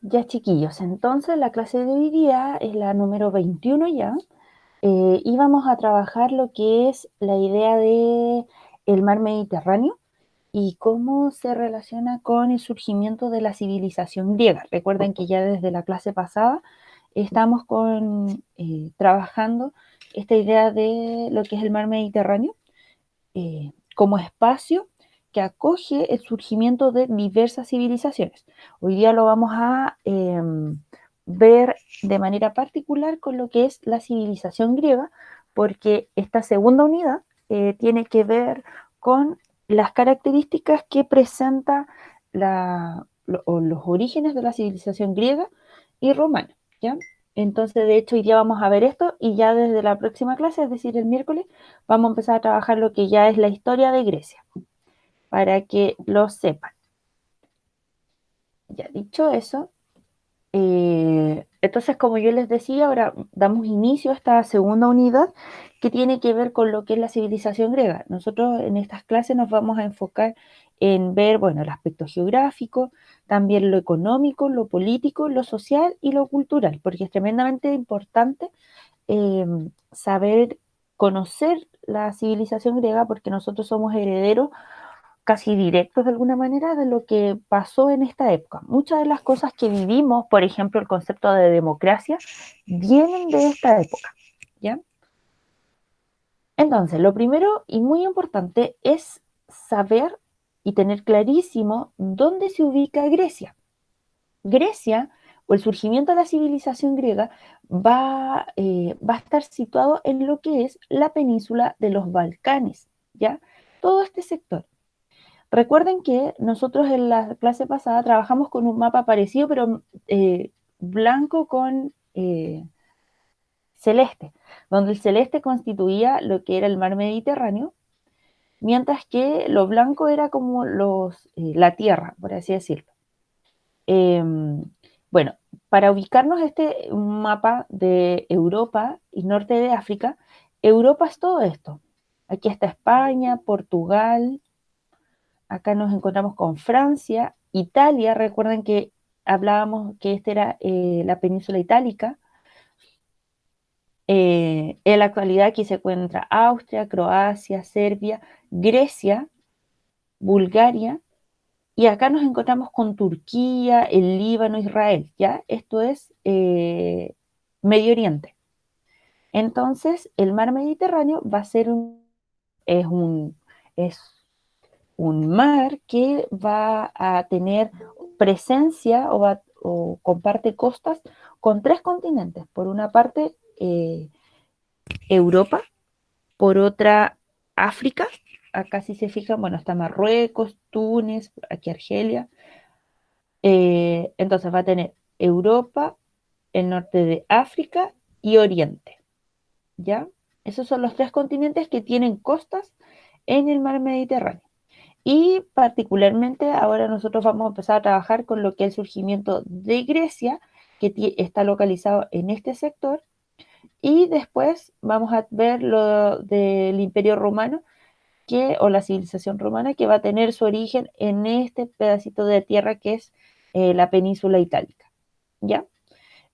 Ya, chiquillos, entonces la clase de hoy día es la número 21 ya, y vamos a trabajar lo que es la idea de el mar Mediterráneo y cómo se relaciona con el surgimiento de la civilización griega. Recuerden que ya desde la clase pasada estamos trabajando esta idea de lo que es el mar Mediterráneo como espacio que acoge el surgimiento de diversas civilizaciones. Hoy día lo vamos a ver de manera particular con lo que es la civilización griega, porque esta segunda unidad tiene que ver con las características que presenta los orígenes de la civilización griega y romana, ¿ya? Entonces, de hecho, hoy día vamos a ver esto y ya desde la próxima clase, es decir, el miércoles, vamos a empezar a trabajar lo que ya es la historia de Grecia, para que lo sepan. Ya dicho eso, entonces, como yo les decía, ahora damos inicio a esta segunda unidad que tiene que ver con lo que es la civilización griega. Nosotros en estas clases nos vamos a enfocar en ver, bueno, el aspecto geográfico, también lo económico, lo político, lo social y lo cultural, porque es tremendamente importante eh, saber conocer la civilización griega porque nosotros somos herederos casi directos de alguna manera de lo que pasó en esta época. Muchas de las cosas que vivimos, por ejemplo, el concepto de democracia, vienen de esta época, ¿ya? Entonces, lo primero y muy importante es saber y tener clarísimo dónde se ubica Grecia. Grecia, o el surgimiento de la civilización griega, va a estar situado en lo que es la península de los Balcanes, ¿ya? Todo este sector. Recuerden que nosotros en la clase pasada trabajamos con un mapa parecido, pero blanco con celeste, donde el celeste constituía lo que era el mar Mediterráneo, mientras que lo blanco era como la tierra, por así decirlo. Eh, bueno, para ubicarnos este mapa de Europa y norte de África, Europa es todo esto. Aquí está España, Portugal, acá nos encontramos con Francia, Italia, recuerden que hablábamos que esta era la península itálica. En la actualidad aquí se encuentra Austria, Croacia, Serbia, Grecia, Bulgaria, y acá nos encontramos con Turquía, el Líbano, Israel, ¿ya? Esto es Medio Oriente. Entonces, el mar Mediterráneo va a ser es un, es un mar que va a tener presencia o comparte costas con tres continentes. Por una parte, Europa, por otra, África. Acá si se fijan, bueno, está Marruecos, Túnez, aquí Argelia. Entonces va a tener Europa, el norte de África y Oriente, ¿ya? Esos son los tres continentes que tienen costas en el mar Mediterráneo. Y particularmente ahora nosotros vamos a empezar a trabajar con lo que es el surgimiento de Grecia, que está localizado en este sector, y después vamos a ver lo del Imperio Romano, o la civilización romana, que va a tener su origen en este pedacito de tierra que es la península itálica, ¿ya?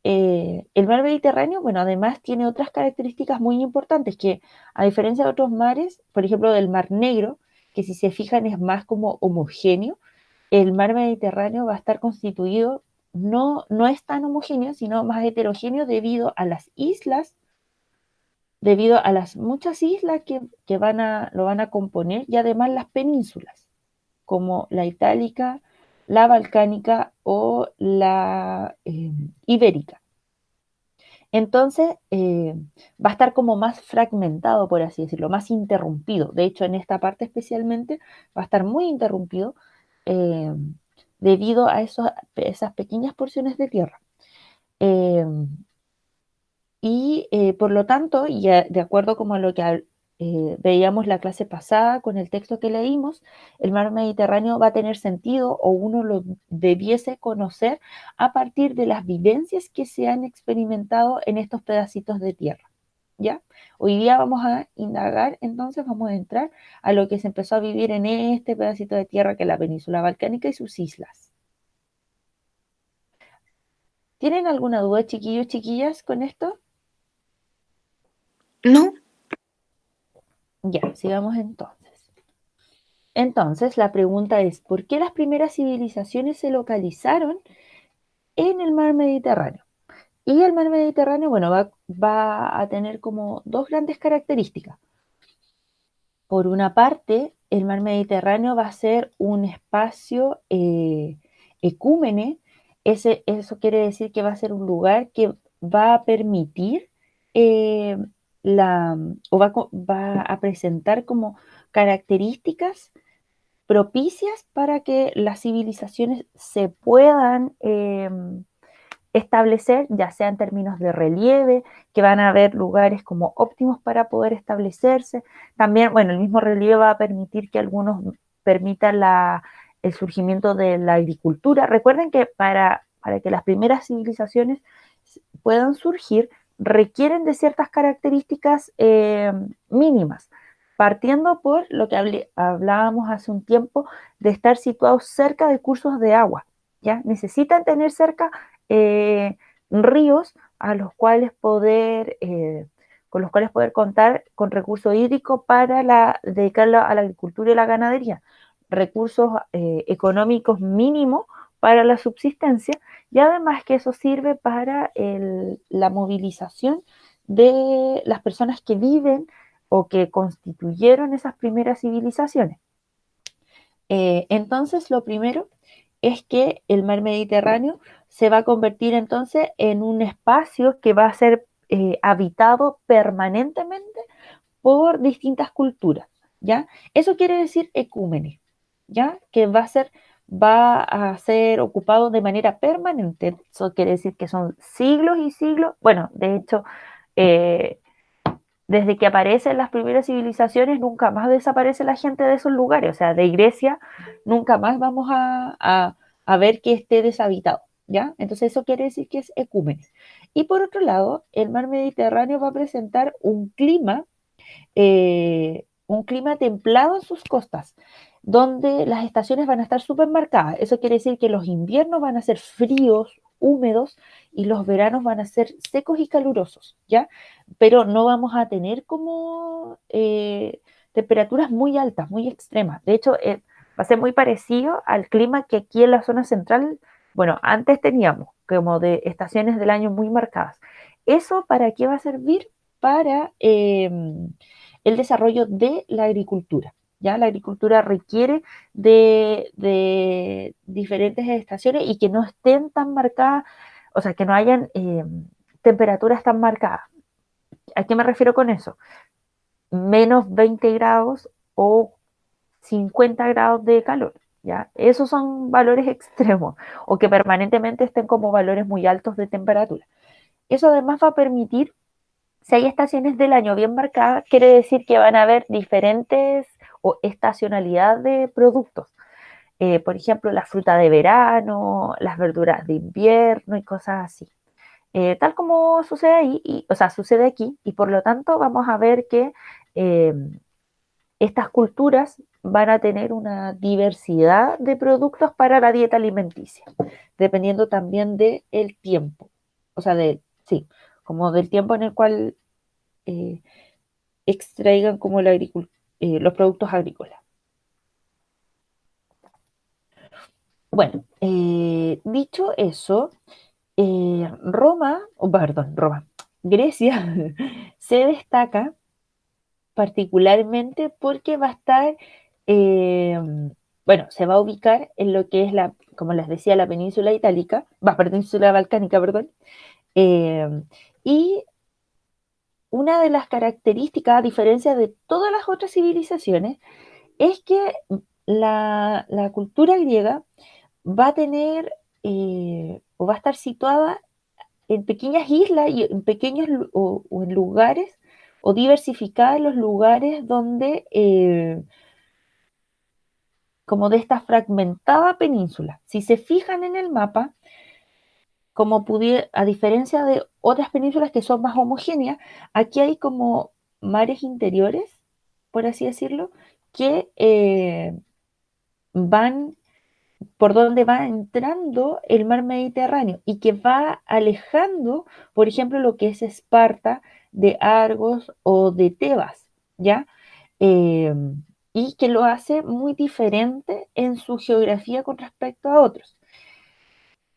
El mar Mediterráneo, bueno, además tiene otras características muy importantes que, a diferencia de otros mares, por ejemplo, del Mar Negro, que si se fijan es más como homogéneo, el mar Mediterráneo va a estar constituido, no es tan homogéneo, sino más heterogéneo debido a las muchas islas que lo van a componer y además las penínsulas, como la itálica, la balcánica o la ibérica. Entonces, va a estar como más fragmentado, por así decirlo, más interrumpido. De hecho, en esta parte especialmente va a estar muy interrumpido eh, debido a esas pequeñas porciones de tierra. Eh, por lo tanto, y de acuerdo como a lo que veíamos la clase pasada con el texto que leímos, el mar Mediterráneo va a tener sentido o uno lo debiese conocer a partir de las vivencias que se han experimentado en estos pedacitos de tierra. ¿Ya? Hoy día vamos a indagar, entonces vamos a entrar a lo que se empezó a vivir en este pedacito de tierra que es la península balcánica y sus islas. ¿Tienen alguna duda, chiquillos, chiquillas, con esto? No, Ya, sigamos entonces. Entonces, la pregunta es, ¿por qué las primeras civilizaciones se localizaron en el mar Mediterráneo? Y el mar Mediterráneo, bueno, va a tener como dos grandes características. Por una parte, el mar Mediterráneo va a ser un espacio ecúmene. Eso quiere decir que va a ser un lugar que va a permitir eh, va a presentar como características propicias para que las civilizaciones se puedan establecer, ya sea en términos de relieve, que van a haber lugares como óptimos para poder establecerse. También, bueno, el mismo relieve va a permitir que algunos permitan el surgimiento de la agricultura. Recuerden que para que las primeras civilizaciones puedan surgir, requieren de ciertas características mínimas, partiendo por lo que hablábamos hace un tiempo de estar situados cerca de cursos de agua. ¿Ya? Necesitan tener cerca eh, ríos a los cuales con los cuales poder contar con recurso hídrico para dedicarlo a la agricultura y la ganadería, recursos económicos mínimos para la subsistencia y además que eso sirve para la movilización de las personas que viven o que constituyeron esas primeras civilizaciones. Entonces, lo primero es que el mar Mediterráneo se va a convertir entonces en un espacio que va a ser habitado permanentemente por distintas culturas, ¿ya? Eso quiere decir ecúmenes, ¿ya? Que va a ser ocupado de manera permanente. Eso quiere decir que son siglos y siglos. Bueno, de hecho, eh, desde que aparecen las primeras civilizaciones, nunca más desaparece la gente de esos lugares. O sea, de Grecia nunca más vamos a ver que esté deshabitado, ¿ya? Entonces eso quiere decir que es ecúmenes. Y por otro lado, el mar Mediterráneo va a presentar un clima templado en sus costas, donde las estaciones van a estar súper marcadas. Eso quiere decir que los inviernos van a ser fríos, húmedos, y los veranos van a ser secos y calurosos, ¿ya? Pero no vamos a tener como temperaturas muy altas, muy extremas. De hecho, va a ser muy parecido al clima que aquí en la zona central, bueno, antes teníamos, como de estaciones del año muy marcadas. ¿Eso para qué va a servir? Para el desarrollo de la agricultura. ¿Ya? La agricultura requiere de diferentes estaciones y que no estén tan marcadas, o sea, que no hayan temperaturas tan marcadas. ¿A qué me refiero con eso? Menos 20 grados o 50 grados de calor. ¿Ya? Esos son valores extremos o que permanentemente estén como valores muy altos de temperatura. Eso además va a permitir, si hay estaciones del año bien marcadas, quiere decir que van a haber diferentes o estacionalidad de productos. Por ejemplo, la fruta de verano, las verduras de invierno y cosas así. Tal como sucede ahí, o sea, sucede aquí, y por lo tanto vamos a ver que eh, estas culturas van a tener una diversidad de productos para la dieta alimenticia, dependiendo también del tiempo, o sea, sí, como del tiempo en el cual eh, extraigan como los productos agrícolas. Bueno, dicho eso, Roma, Grecia se destaca particularmente porque va a estar, eh, bueno, se va a ubicar en lo que es como les decía, la península itálica, península balcánica, perdón, eh, y una de las características, a diferencia de todas las otras civilizaciones, es que la cultura griega va a tener o va a estar situada en pequeñas islas y en o en lugares o diversificada en los lugares donde, como de esta fragmentada península. Si se fijan en el mapa, a diferencia de otras penínsulas que son más homogéneas, aquí hay como mares interiores, por así decirlo, que van por donde va entrando el mar Mediterráneo y que va alejando, por ejemplo, lo que es Esparta de Argos o de Tebas, ¿ya? Eh, y que lo hace muy diferente en su geografía con respecto a otros.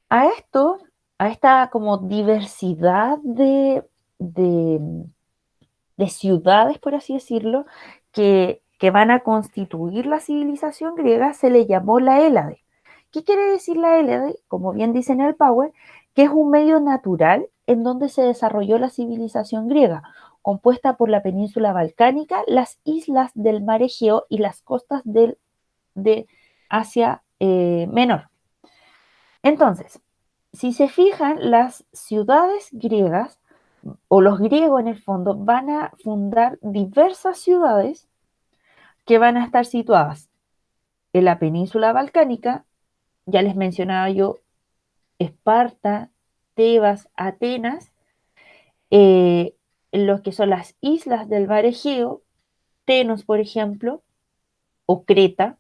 A esto, a esta como diversidad de, de ciudades, por así decirlo, que van a constituir la civilización griega, se le llamó la Hélade. ¿Qué quiere decir la Hélade? Como bien dice en el Power, que es un medio natural en donde se desarrolló la civilización griega, compuesta por la península balcánica, las islas del mar Egeo y las costas de Asia Menor. Entonces, si se fijan, las ciudades griegas o los griegos en el fondo van a fundar diversas ciudades que van a estar situadas en la península balcánica, ya les mencionaba yo, Esparta, Tebas, Atenas, eh, lo que son las islas del mar Egeo, Tenos, por ejemplo, o Creta,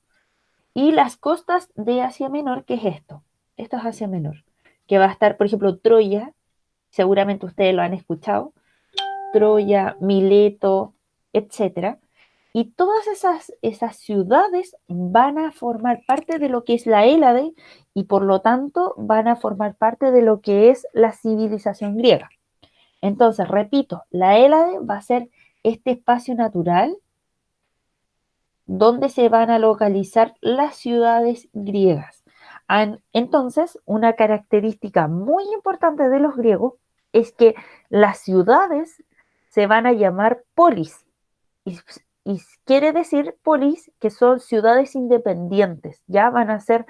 y las costas de Asia Menor, ¿qué es esto? Esto es Asia Menor, que va a estar, por ejemplo, Troya, seguramente ustedes lo han escuchado, Troya, Mileto, etcétera. Y todas esas ciudades van a formar parte de lo que es la Hélade y por lo tanto van a formar parte de lo que es la civilización griega. Entonces, repito, la Hélade va a ser este espacio natural donde se van a localizar las ciudades griegas. Entonces, una característica muy importante de los griegos es que las ciudades se van a llamar polis. Y, y quiere decir polis que son ciudades independientes, ya van a ser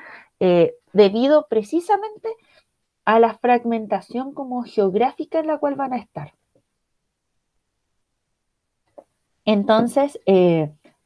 debido precisamente a la fragmentación como geográfica en la cual van a estar. Entonces,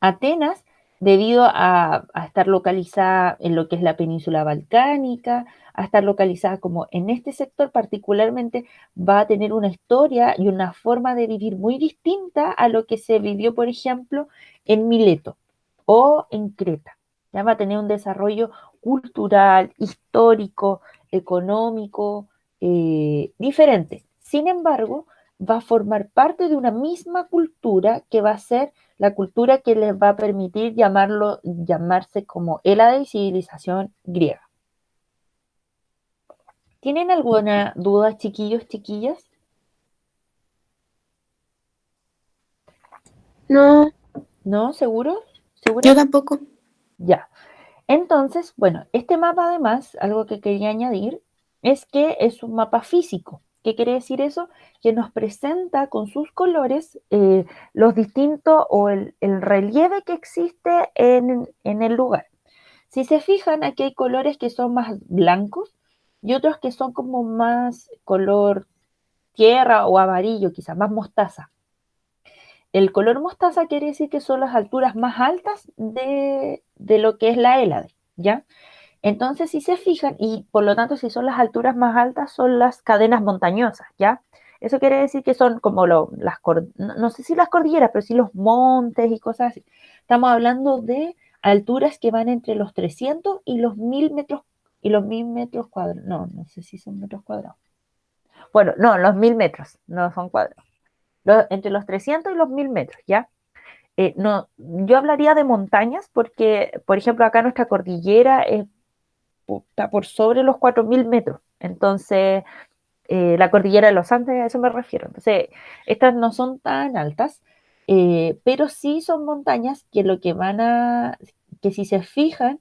Atenas, debido a estar localizada en lo que es la península balcánica, a estar localizada como en este sector particularmente, va a tener una historia y una forma de vivir muy distinta a lo que se vivió, por ejemplo, en Mileto o en Creta. Ya va a tener un desarrollo cultural, histórico, económico, diferente. Sin embargo, va a formar parte de una misma cultura que va a ser la cultura que les va a permitir llamarse como Hélade y civilización griega. ¿Tienen alguna duda, chiquillos, chiquillas? No, ¿No? ¿Seguro? yo ¿Segura? tampoco. Ya. Entonces, bueno, este mapa además, algo que quería añadir, es que es un mapa físico. ¿Qué quiere decir eso? Que nos presenta con sus colores los distintos o el relieve que existe en el lugar. Si se fijan, aquí hay colores que son más blancos y otros que son como más color tierra o amarillo, quizás más mostaza. El color mostaza quiere decir que son las alturas más altas de lo que es la Hélade, ¿ya? Entonces, si se fijan, y por lo tanto, si son las alturas más altas, son las cadenas montañosas, ¿ya? Eso quiere decir que son como no sé si las cordilleras, pero sí los montes y cosas así. Estamos hablando de alturas que van entre los 300 y los 1000 metros, y los 1000 metros cuadrados. No, no sé si son metros cuadrados. Bueno, no, los 1000 metros, no son cuadrados. Entre los 300 y los 1000 metros, ¿ya? No, yo hablaría de montañas porque, por ejemplo, acá nuestra cordillera está por sobre los 4000 metros. Entonces, la cordillera de los Andes, a eso me refiero. Entonces, estas no son tan altas, pero sí son montañas que lo que que si se fijan,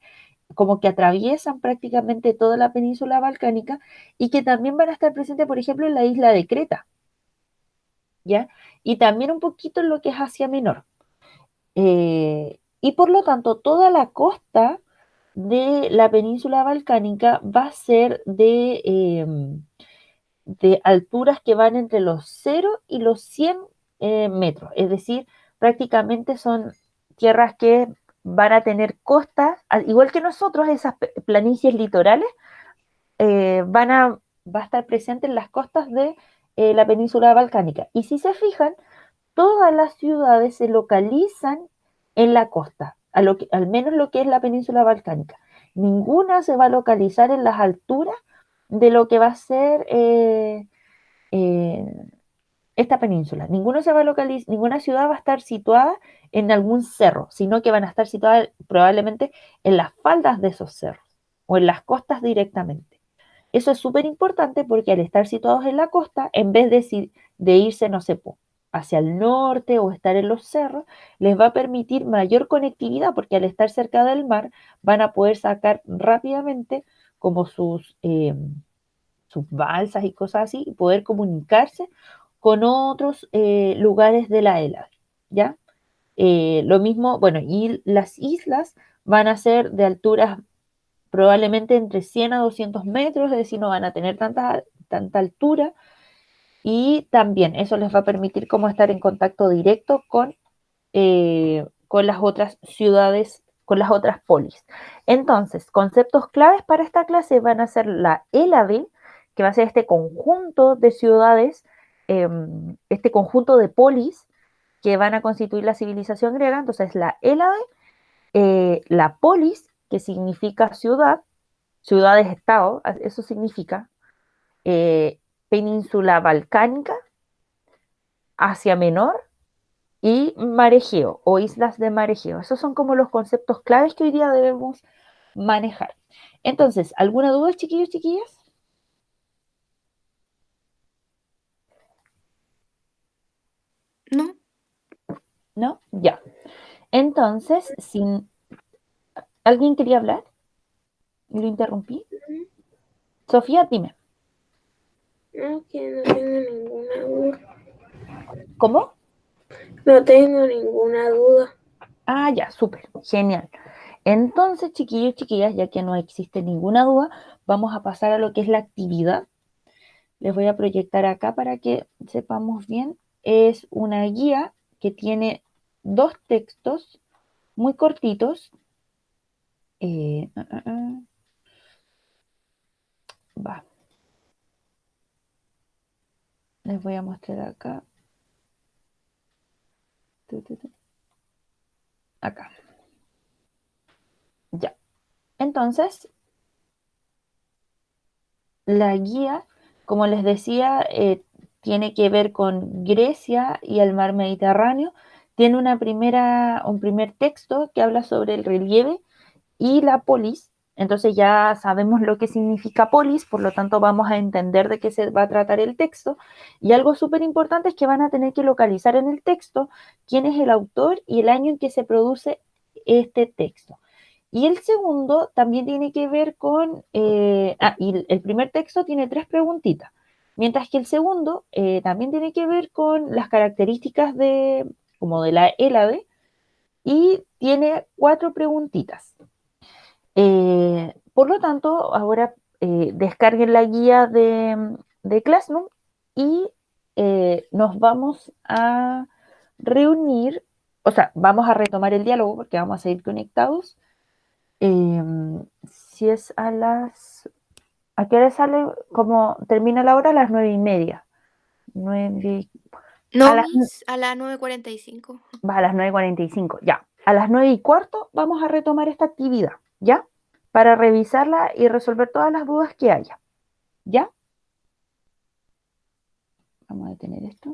como que atraviesan prácticamente toda la península balcánica y que también van a estar presentes, por ejemplo, en la isla de Creta, ¿ya? Y también un poquito en lo que es Asia Menor. Y por lo tanto, toda la costa de la península balcánica va a ser de alturas que van entre los 0 y los 100 metros. Es decir, prácticamente son tierras que van a tener costas, al igual que nosotros, esas planicies litorales va a estar presente en las costas de la península balcánica. Y si se fijan, todas las ciudades se localizan en la costa, al menos lo que es la península balcánica. ninguna se va a localizar en las alturas de lo que va a ser eh, esta península. Ninguna ciudad va a estar situada en algún cerro, sino que van a estar situadas probablemente en las faldas de esos cerros o en las costas directamente. Eso es súper importante porque al estar situados en la costa, en vez de irse, no sé, hacia el norte o estar en los cerros, les va a permitir mayor conectividad porque al estar cerca del mar van a poder sacar rápidamente como sus balsas y cosas así y poder comunicarse con otros lugares de la Hélade, ¿ya? Lo mismo, bueno, y las islas van a ser de alturas probablemente entre 100 a 200 metros, es decir, no van a tener tanta altura y también eso les va a permitir como estar en contacto directo con las otras ciudades, con las otras polis. Entonces, conceptos claves para esta clase van a ser la Hélade, que va a ser este conjunto de ciudades, este conjunto de polis que van a constituir la civilización griega. Entonces, la Hélade, la polis, que significa ciudad, ciudades-estado, eso significa eh, península balcánica, Asia Menor y mar Egeo o islas de mar Egeo. Esos son como los conceptos claves que hoy día debemos manejar. Entonces, ¿alguna duda, chiquillos, chiquillas? No. ¿No? Ya. Entonces, si alguien quería hablar y lo interrumpí. Sofía, dime. No, que no tengo ninguna duda. ¿Cómo? No tengo ninguna duda. Ah, ya, súper, genial. Entonces, chiquillos, chiquillas, ya que no existe ninguna duda, vamos a pasar a lo que es la actividad. Les voy a proyectar acá para que sepamos bien. Es una guía que tiene dos textos muy cortitos. Eh, ah, ah, ah, va, les voy a mostrar acá. Acá. Ya. Entonces, la guía, como les decía, tiene que ver con Grecia y el mar Mediterráneo. Tiene un primer texto que habla sobre el relieve y la polis. Entonces ya sabemos lo que significa polis, por lo tanto vamos a entender de qué se va a tratar el texto. Y algo súper importante es que van a tener que localizar en el texto quién es el autor y el año en que se produce este texto. Y el segundo también tiene que ver con, y el primer texto tiene tres preguntitas, mientras que el segundo también tiene que ver con las características como de la Hélade, y tiene cuatro preguntitas. Por lo tanto, ahora descarguen la guía de Classroom y nos vamos a reunir, o sea, vamos a retomar el diálogo porque vamos a seguir conectados. Eh, si es ¿a qué hora sale? Como termina la hora a las 9:30. Nueve, a No, las, Miss, a las 9:45. va a las 9:45, ya. A las 9:15 vamos a retomar esta actividad, ¿ya? Para revisarla y resolver todas las dudas que haya, ¿ya? Vamos a detener esto.